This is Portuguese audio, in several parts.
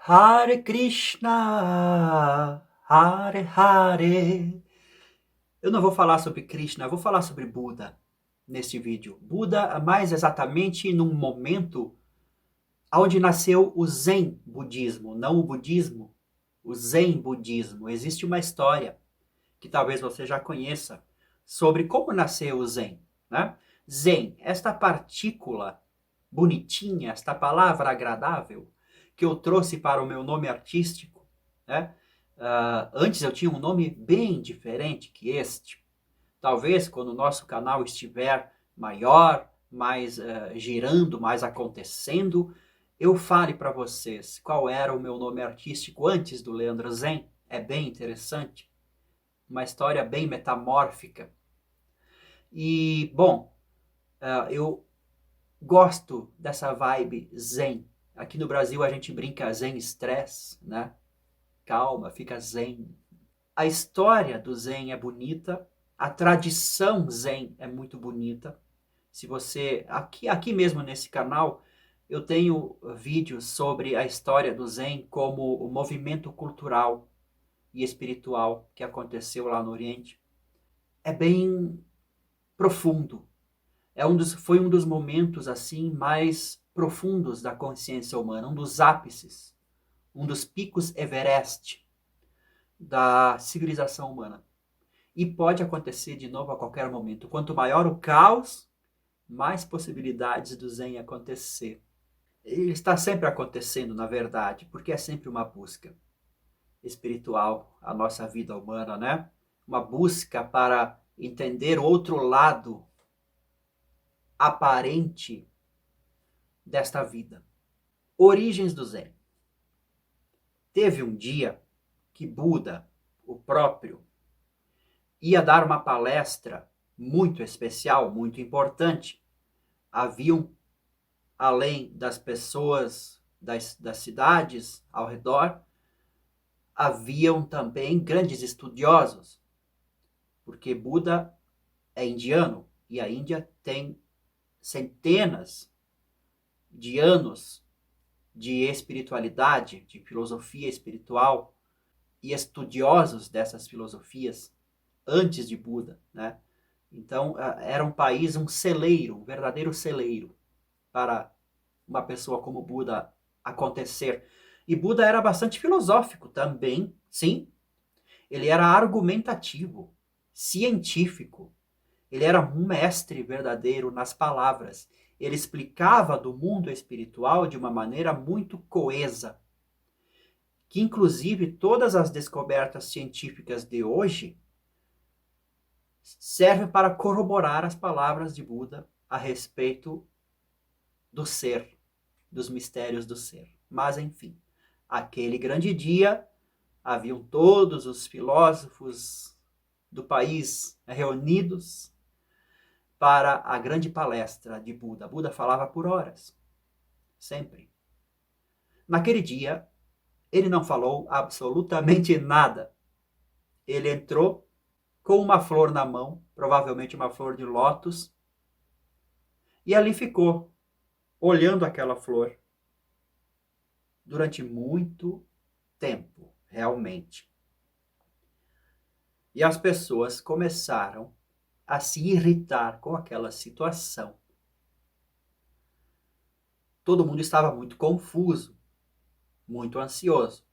Hare Krishna, Hare Hare. Eu não vou falar sobre Krishna, eu vou falar sobre Buda neste vídeo. Buda, mais exatamente num momento onde nasceu o Zen budismo, não o budismo, o Zen budismo. Existe uma história que talvez você já conheça sobre como nasceu o Zen, né? Zen, esta partícula bonitinha, esta palavra agradável que eu trouxe para o meu nome artístico, né? Antes eu tinha um nome bem diferente que este. Talvez quando o nosso canal estiver maior, mais girando, mais acontecendo, eu fale para vocês qual era o meu nome artístico antes do Leandro Zen. É bem interessante, uma história bem metamórfica. E, bom, eu gosto dessa vibe zen. Aqui no Brasil a gente brinca zen stress, né? Calma, fica zen. A história do zen é bonita, a tradição zen é muito bonita. Se você aqui mesmo nesse canal eu tenho vídeos sobre a história do zen como o movimento cultural e espiritual que aconteceu lá no Oriente. É bem profundo. Foi um dos momentos assim mais profundos da consciência humana, um dos ápices, um dos picos Everest da civilização humana. E pode acontecer de novo a qualquer momento. Quanto maior o caos, mais possibilidades do Zen acontecer. Ele está sempre acontecendo, na verdade, porque é sempre uma busca espiritual, a nossa vida humana, né? Uma busca para entender outro lado aparente desta vida. Origens do Zen. Teve um dia que Buda, o próprio, ia dar uma palestra muito especial, muito importante. Haviam, além das pessoas das cidades ao redor, haviam também grandes estudiosos, porque Buda é indiano e a Índia tem centenas de anos de espiritualidade, de filosofia espiritual, e estudiosos dessas filosofias antes de Buda, né? Então era um país, um celeiro, um verdadeiro celeiro para uma pessoa como Buda acontecer. E Buda era bastante filosófico também, sim. Ele era argumentativo, científico. Ele era um mestre verdadeiro nas palavras. Ele explicava do mundo espiritual de uma maneira muito coesa, que inclusive todas as descobertas científicas de hoje servem para corroborar as palavras de Buda a respeito do ser, dos mistérios do ser. Mas, enfim, aquele grande dia, haviam todos os filósofos do país reunidos para a grande palestra de Buda. Buda falava por horas, sempre. Naquele dia, ele não falou absolutamente nada. Ele entrou com uma flor na mão, provavelmente uma flor de lótus, e ali ficou, olhando aquela flor, durante muito tempo, realmente. E as pessoas começaram a se irritar com aquela situação. Todo mundo estava muito confuso, muito ansioso.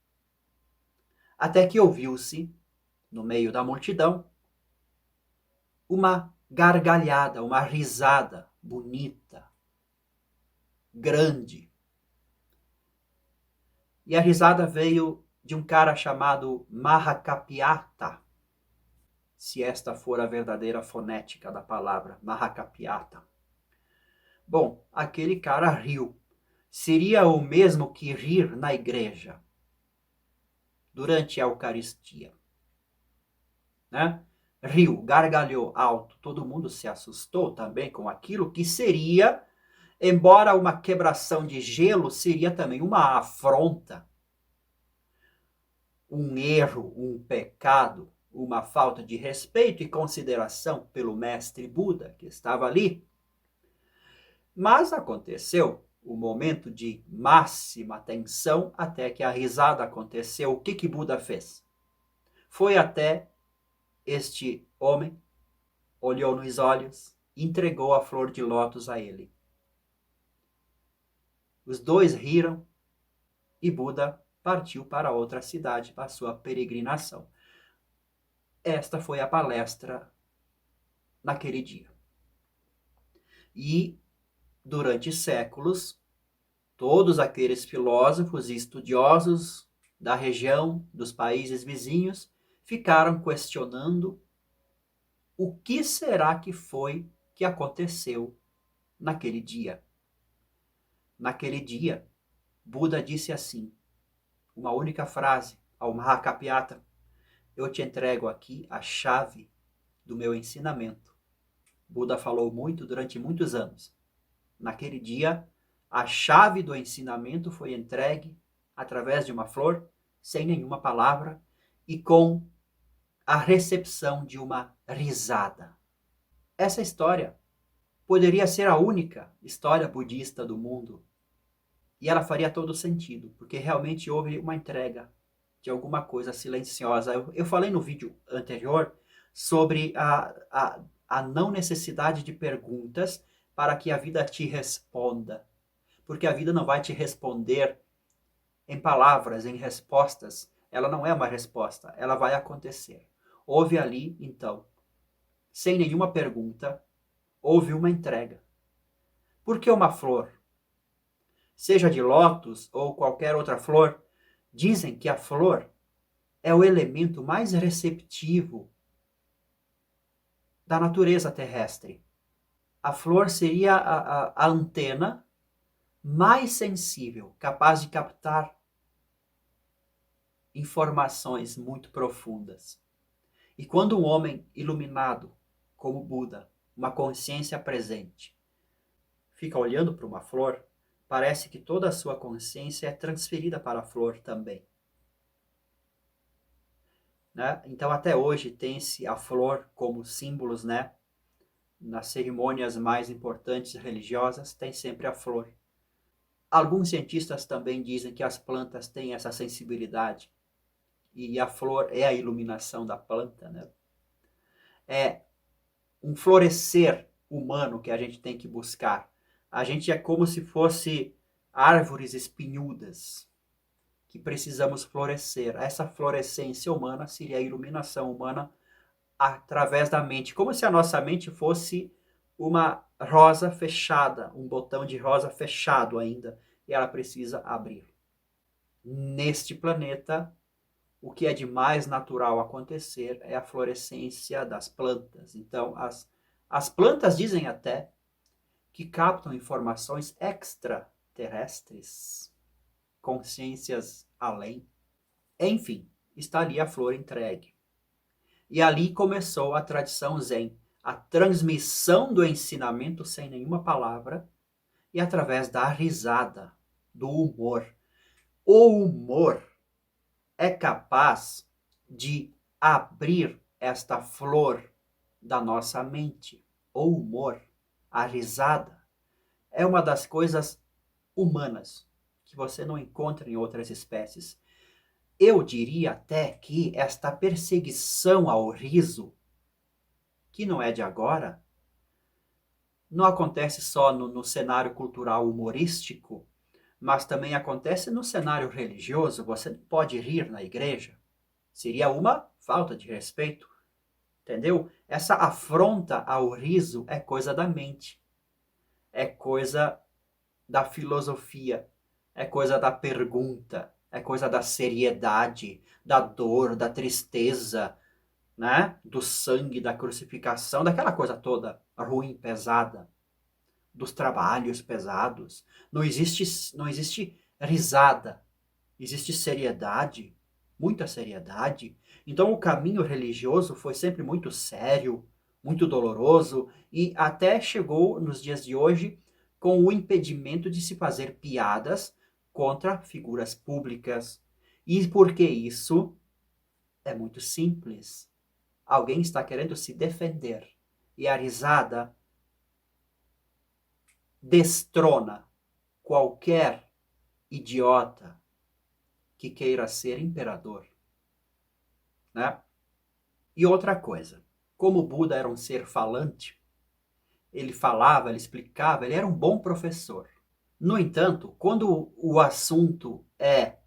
Até que ouviu-se, no meio da multidão, uma gargalhada, uma risada bonita, grande. E a risada veio de um cara chamado Mahakapiata, se esta for a verdadeira fonética da palavra, Mahakapiata. Bom, aquele cara riu. Seria o mesmo que rir na igreja, durante a Eucaristia, né? Riu, gargalhou alto, todo mundo se assustou também com aquilo que seria, embora uma quebração de gelo, seria também uma afronta, um erro, um pecado, uma falta de respeito e consideração pelo mestre Buda que estava ali. Mas aconteceu o momento de máxima tensão até que a risada aconteceu. O que Buda fez? Foi até este homem, olhou nos olhos, entregou a flor de lótus a ele. Os dois riram e Buda partiu para outra cidade para sua peregrinação. Esta foi a palestra naquele dia. E, durante séculos, todos aqueles filósofos e estudiosos da região, dos países vizinhos, ficaram questionando o que será que foi que aconteceu naquele dia. Naquele dia, Buda disse assim, uma única frase ao Mahakappiyatha: eu te entrego aqui a chave do meu ensinamento. Buda falou muito durante muitos anos. Naquele dia, a chave do ensinamento foi entregue através de uma flor, sem nenhuma palavra, e com a recepção de uma risada. Essa história poderia ser a única história budista do mundo, e ela faria todo sentido, porque realmente houve uma entrega de alguma coisa silenciosa. Eu falei no vídeo anterior sobre a não necessidade de perguntas para que a vida te responda. Porque a vida não vai te responder em palavras, em respostas. Ela não é uma resposta, ela vai acontecer. Houve ali, então, sem nenhuma pergunta, houve uma entrega. Por que uma flor? Seja de lótus ou qualquer outra flor, dizem que a flor é o elemento mais receptivo da natureza terrestre. A flor seria a antena mais sensível, capaz de captar informações muito profundas. E quando um homem iluminado, como Buda, uma consciência presente, fica olhando para uma flor, parece que toda a sua consciência é transferida para a flor também. Né? Então até hoje tem-se a flor como símbolos, né? Nas cerimônias mais importantes religiosas tem sempre a flor. Alguns cientistas também dizem que as plantas têm essa sensibilidade e a flor é a iluminação da planta, né? É um florescer humano que a gente tem que buscar. A gente é como se fosse árvores espinhudas que precisamos florescer. Essa florescência humana seria a iluminação humana através da mente, como se a nossa mente fosse uma rosa fechada, um botão de rosa fechado ainda, e ela precisa abrir. Neste planeta, o que é de mais natural acontecer é a florescência das plantas. Então, as plantas dizem até que captam informações extraterrestres, consciências além. Enfim, está ali a flor entregue. E ali começou a tradição Zen, a transmissão do ensinamento sem nenhuma palavra e através da risada, do humor. O humor é capaz de abrir esta flor da nossa mente. O humor, a risada, é uma das coisas humanas que você não encontra em outras espécies. Eu diria até que esta perseguição ao riso, que não é de agora, não acontece só no cenário cultural humorístico, mas também acontece no cenário religioso. Você não pode rir na igreja. Seria uma falta de respeito, entendeu? Essa afronta ao riso é coisa da mente, é coisa da filosofia, é coisa da pergunta, é coisa da seriedade, da dor, da tristeza, né? Do sangue, da crucificação, daquela coisa toda ruim, pesada, dos trabalhos pesados. Não existe risada, existe seriedade, muita seriedade. Então o caminho religioso foi sempre muito sério, muito doloroso e até chegou nos dias de hoje com o impedimento de se fazer piadas contra figuras públicas. E por que isso? É muito simples. Alguém está querendo se defender e a risada destrona qualquer idiota que queira ser imperador, né? E outra coisa, como Buda era um ser falante, ele falava, ele explicava, ele era um bom professor. No entanto, quando o assunto é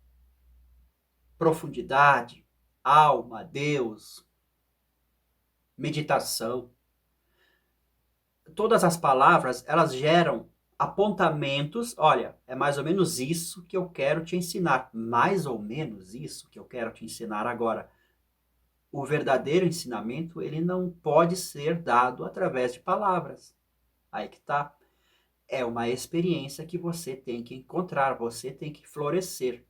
profundidade, alma, Deus, meditação, todas as palavras, elas geram apontamentos. Olha, é mais ou menos isso que eu quero te ensinar. Mais ou menos isso que eu quero te ensinar agora. O verdadeiro ensinamento, ele não pode ser dado através de palavras. Aí que tá. É uma experiência que você tem que encontrar, você tem que florescer.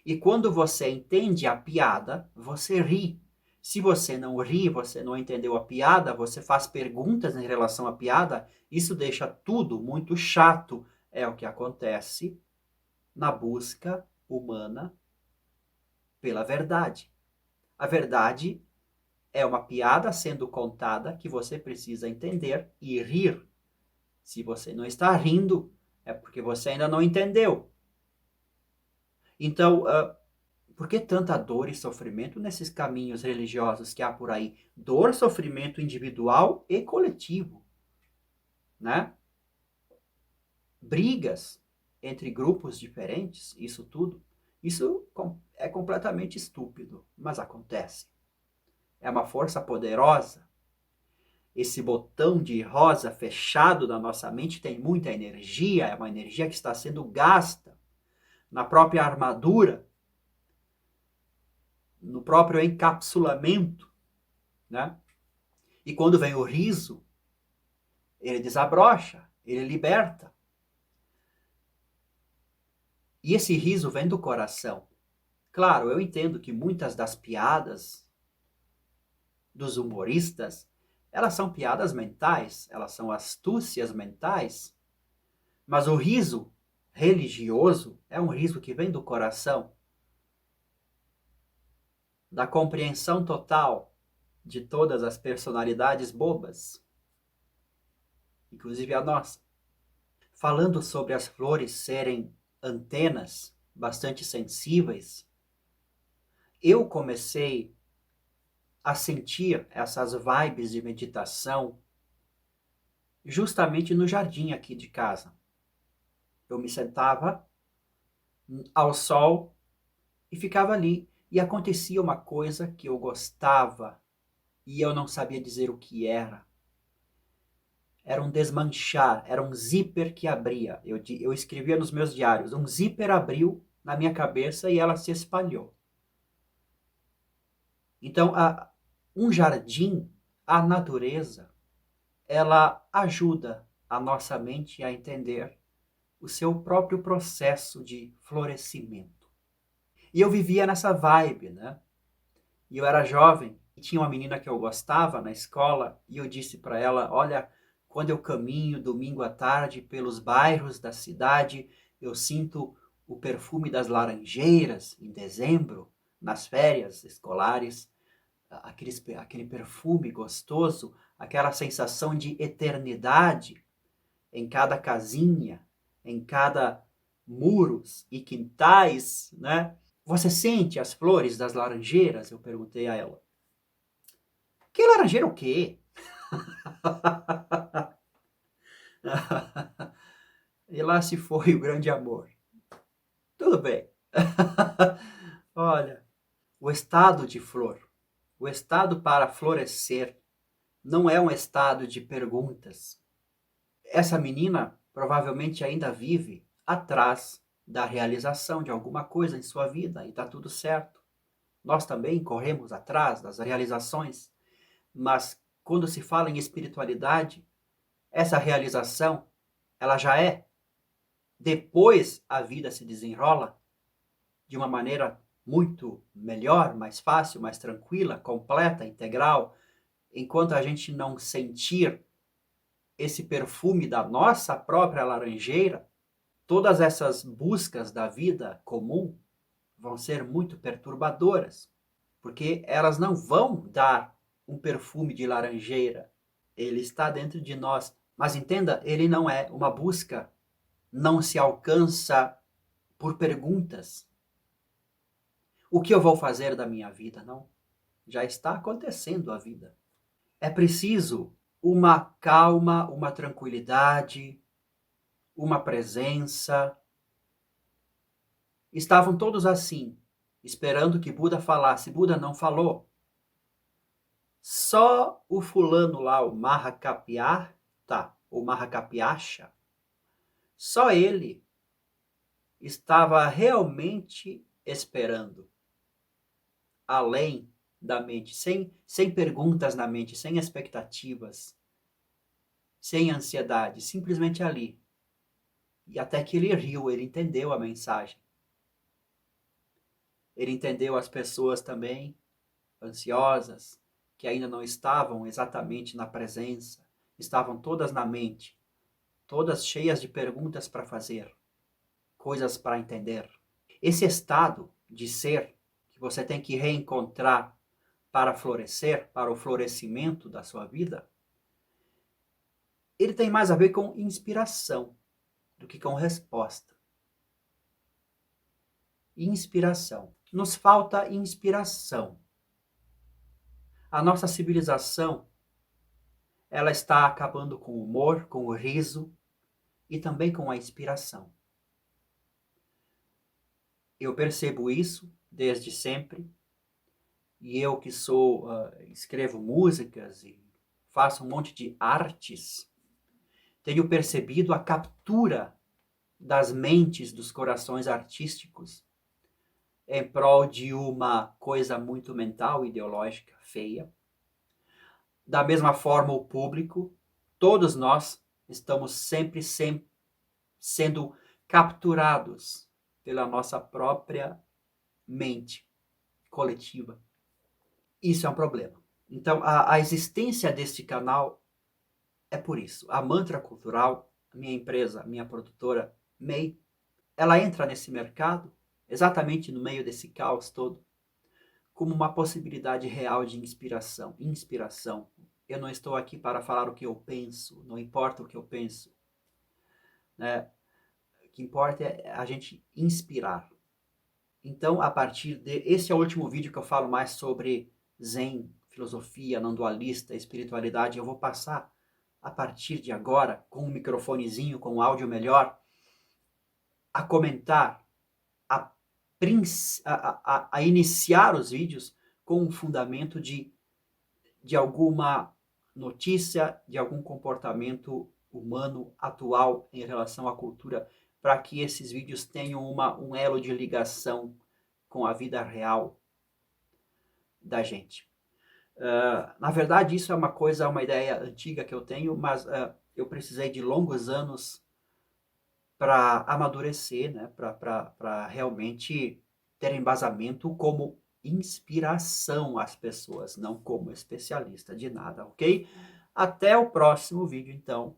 E quando você entende a piada, você ri. Se você não ri, você não entendeu a piada, você faz perguntas em relação à piada, isso deixa tudo muito chato. É o que acontece na busca humana pela verdade. A verdade é uma piada sendo contada que você precisa entender e rir. Se você não está rindo, é porque você ainda não entendeu. Então, por que tanta dor e sofrimento nesses caminhos religiosos que há por aí? Dor, sofrimento individual e coletivo, né? Brigas entre grupos diferentes, isso tudo. Isso é completamente estúpido, mas acontece. É uma força poderosa. Esse botão de rosa fechado na nossa mente tem muita energia, é uma energia que está sendo gasta na própria armadura, no próprio encapsulamento, né? E quando vem o riso, ele desabrocha, ele liberta. E esse riso vem do coração. Claro, eu entendo que muitas das piadas dos humoristas, elas são piadas mentais, elas são astúcias mentais, mas o riso religioso é um riso que vem do coração, da compreensão total de todas as personalidades bobas, inclusive a nossa. Falando sobre as flores serem antenas bastante sensíveis, eu comecei a sentir essas vibes de meditação justamente no jardim aqui de casa. Eu me sentava ao sol e ficava ali. E acontecia uma coisa que eu gostava e eu não sabia dizer o que era. Era um desmanchar, era um zíper que abria. Eu escrevia nos meus diários, um zíper abriu na minha cabeça e ela se espalhou. Então, um jardim, a natureza, ela ajuda a nossa mente a entender o seu próprio processo de florescimento. E eu vivia nessa vibe, né? E eu era jovem, e tinha uma menina que eu gostava na escola, e eu disse para ela, olha, quando eu caminho domingo à tarde pelos bairros da cidade, eu sinto o perfume das laranjeiras em dezembro, nas férias escolares, aquele perfume gostoso, aquela sensação de eternidade em cada casinha, em cada muros e quintais, né? Você sente as flores das laranjeiras? Eu perguntei a ela. Que laranjeira o quê? E lá se foi o grande amor. Tudo bem. Olha, o estado de flor, o estado para florescer, não é um estado de perguntas. Essa menina provavelmente ainda vive atrás da realização de alguma coisa em sua vida e está tudo certo. Nós também corremos atrás das realizações, mas quando se fala em espiritualidade, essa realização, ela já é. Depois a vida se desenrola de uma maneira muito melhor, mais fácil, mais tranquila, completa, integral, enquanto a gente não sentir esse perfume da nossa própria laranjeira, todas essas buscas da vida comum vão ser muito perturbadoras, porque elas não vão dar um perfume de laranjeira. Ele está dentro de nós. Mas entenda, ele não é uma busca não se alcança por perguntas. O que eu vou fazer da minha vida? Não. Já está acontecendo a vida. É preciso uma calma, uma tranquilidade, uma presença. Estavam todos assim, esperando que Buda falasse. Buda não falou. Só o fulano lá, o Mahakapiata, o Mahakapiasha, só ele estava realmente esperando, além da mente, sem perguntas na mente, sem expectativas, sem ansiedade, simplesmente ali. E até que ele riu, ele entendeu a mensagem. Ele entendeu as pessoas também ansiosas, que ainda não estavam exatamente na presença, estavam todas na mente, todas cheias de perguntas para fazer, coisas para entender. Esse estado de ser que você tem que reencontrar para florescer, para o florescimento da sua vida, ele tem mais a ver com inspiração do que com resposta. Inspiração. Nos falta inspiração. A nossa civilização, ela está acabando com o humor, com o riso e também com a inspiração. Eu percebo isso desde sempre. E eu que escrevo músicas e faço um monte de artes, tenho percebido a captura das mentes, dos corações artísticos em prol de uma coisa muito mental, ideológica, feia. Da mesma forma, o público, todos nós estamos sempre sendo capturados pela nossa própria mente coletiva. Isso é um problema. Então, a existência deste canal é por isso. A Mantra Cultural, minha empresa, minha produtora, MEI, ela entra nesse mercado, exatamente no meio desse caos todo, como uma possibilidade real de inspiração. Inspiração. Eu não estou aqui para falar o que eu penso, não importa o que eu penso. Né? O que importa é a gente inspirar. Então, a partir de... Esse é o último vídeo que eu falo mais sobre Zen, filosofia não dualista, espiritualidade. Eu vou passar, a partir de agora, com um microfonezinho, com um áudio melhor, a comentar, a iniciar os vídeos com um fundamento de alguma notícia, de algum comportamento humano atual em relação à cultura, para que esses vídeos tenham um elo de ligação com a vida real da gente. Na verdade, isso é uma ideia antiga que eu tenho, mas eu precisei de longos anos para amadurecer, né? Para realmente ter embasamento como inspiração às pessoas, não como especialista de nada, ok? Até o próximo vídeo, então.